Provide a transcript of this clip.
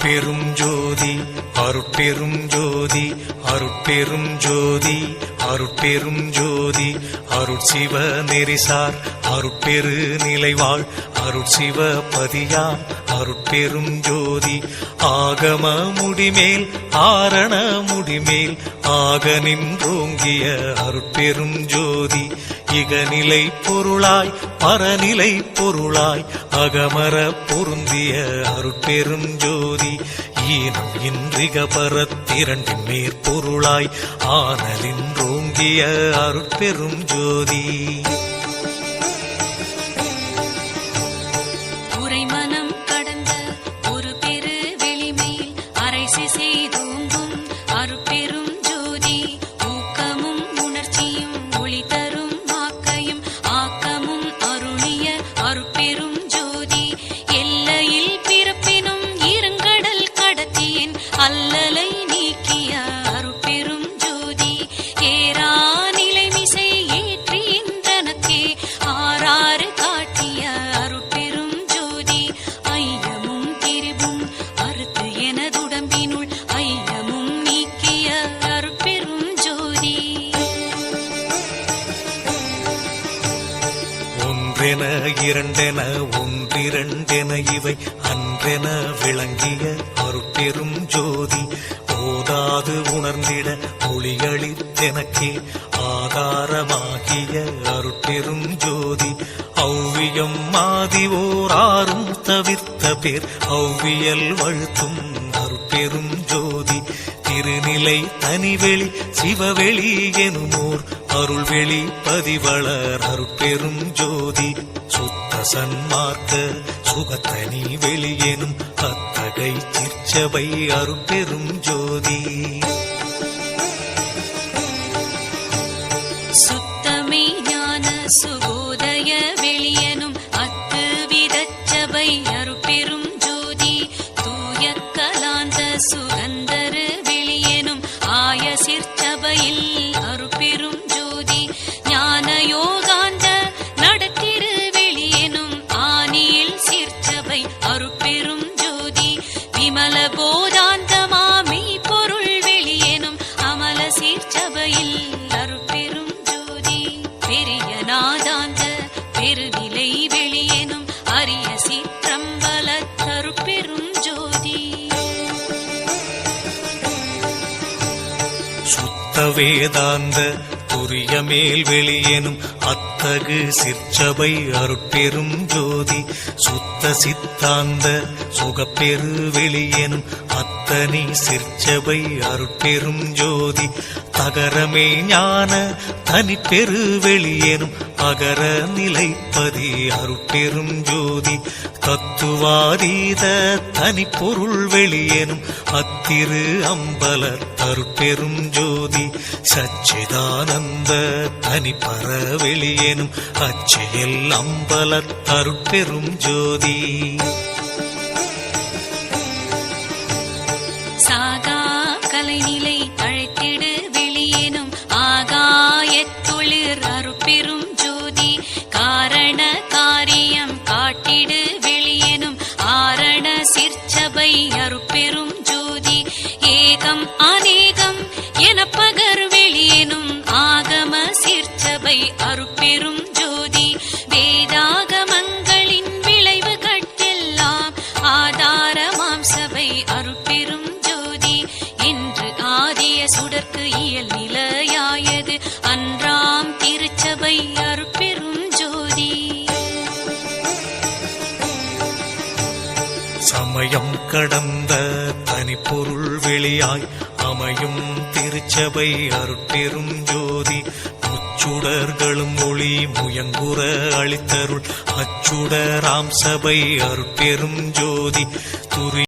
அருட்பெரும் ஜோதி அருட்பெரும் ஜோதி அருட்பெரும் ஜோதி அருட்பெரும் ஜோதி அருட்சிவ நெறிசார் அருட்பெரு நிலைவாழ் அருட்சிவ பதியாம் அருட்பெரும் ஜோதி ஆகம முடிமேல் ஆரண முடிமேல் ஆக நின்றோங்கிய அருட்பெரும் ஜோதி இகநிலை பொருளாய் பரநிலை பொருளாய் அகமர பொருந்திய அருட்பெரும் ஜோதி ஈனம் இன்றிக பரத்திரண்டின் மேற்பொருளாய் ஆனலின்றோங்கிய அருட்பெரும் ஜோதி உரைமனம் கடந்த ஒரு பெரு வெளிமையில் அரைசி செய்தோங்கும் அருட்பெரும் ஜோதி ஊக்கமும் உணர்ச்சியும் ஒளி தரும் வாக்கையும் ஆக்கமும் அருளிய அருட்பெரும் ஜோதி எல்லையில் பிறப்பினும் இருங்கடல் கடத்தியின் அல்லலை நீக்கிய அருட்பெரும் ஜோதி ஏரா நிலைமிசை ஏற்றின்றனக்கே ஆறாறு காட்டிய அருட்பெரும் ஜோதி ஐயமும் திரிவும் அறுத்து எனதுடம்பினுள் ஐயமும் நீக்கிய அருட்பெரும் ஜோதி ஒன்றென இரண்டென ஒன்றிரண்டென இவை அன்றென விளங்கிய அருட்பெரும் ஜோதி ஓதாது உணர்ந்திட ஒளிகளித்தெனக்கே ஆதாரமாகிய அருட்பெரும் ஜோதி ஔவியம் மாதிவோராரும் தவிர்த்த பேர் ஔவியல் வழுத்தும் அருட்பெரும் ஜோதி திருநிலை தனிவெளி சிவவெளி எனுமோர் அருள்வெளி பதிவளர் அருட்பெரும் ஜோதி சுத்த சன்மார்க்க சுகத்தனி வெளியெனும் அத்தகை சிற்சபை அருட்பெரும் ஜோதி சுத்தமே ஞான சுகோதய வெளியனும் அத்து விதச்சபை அருட்பெரும் ஜோதி தூய கலாந்த சுகந்தரு வெளியனும் ஆய சிற்சபையில் அருட்பெரும் ஜோதி ஞான யோகாந்த நடத்திரு வெளியனும் ஆனியில் சிற்சபை அருட்பெரும் ஜோதி விமல போதாந்தமாமி பொருள் வெளியனும் அமல சிற்சபையில் அருட்பெரும் ஜோதி பெரிய நாதாந்த பெருநிலை வெளியனும் அரிய சிற்றம்பல அருட்பெரும் ஜோதி சுத்த வேதாந்த துரிய மேல் வெளியெனும் அத்தகு சிற்சபை அருட்பெரும் ஜோதி சுத்த சித்தாந்த சுகப்பெரு வெளியெனும் அத்தனி சிற்சபை அருட்பெரும் ஜோதி தகரமே ஞான தனிப்பெரு வெளியெனும் அகர நிலைப்பதி அருட்பெரும் ஜோதி தத்துவாதீத தனிப்பொருள் வெளியெனும் அத்திரு அம்பல அருட்பெரும் ஜோதி சச்சிதானந்த தனிப்பர வெளியெனும் அச்செயல் அம்பல அருட்பெரும் ஜோதி சாகா கலைநிலை அழைத்திடு வெளியேனும் ஆகாயத்தொழிற் அருட்பெரும் ஜோதி காரண காரியம் காட்டிடு வெளியேனும் ஆரண சிற்சபை அருட்பெரும் ஜோதி ஏகம் அநேகம் என பகர் வெளியேனும் ஆகம சிற்சபை அருட்பெரும் ஜோதி வேதாகமங்களின் விளைவு கட்டெல்லாம் ஆதாரமாம் சபை அருட்பெரும் ஜோதி என்று ஆதிய சுடர்க்கு இயல் நிலையாயது அன்றாம் திருச்சபை அருட்பெரும் ஜோதி சமயம் கடந்த தனிப்பொருள் வெளியாய் அமையும் திருச்சபை அருட்பெரும் ஜோதி முச்சுடர்களும் ஒளி முயங்குற அளித்தருள் அச்சுடராம் சபை அருட்பெரும் ஜோதி துரி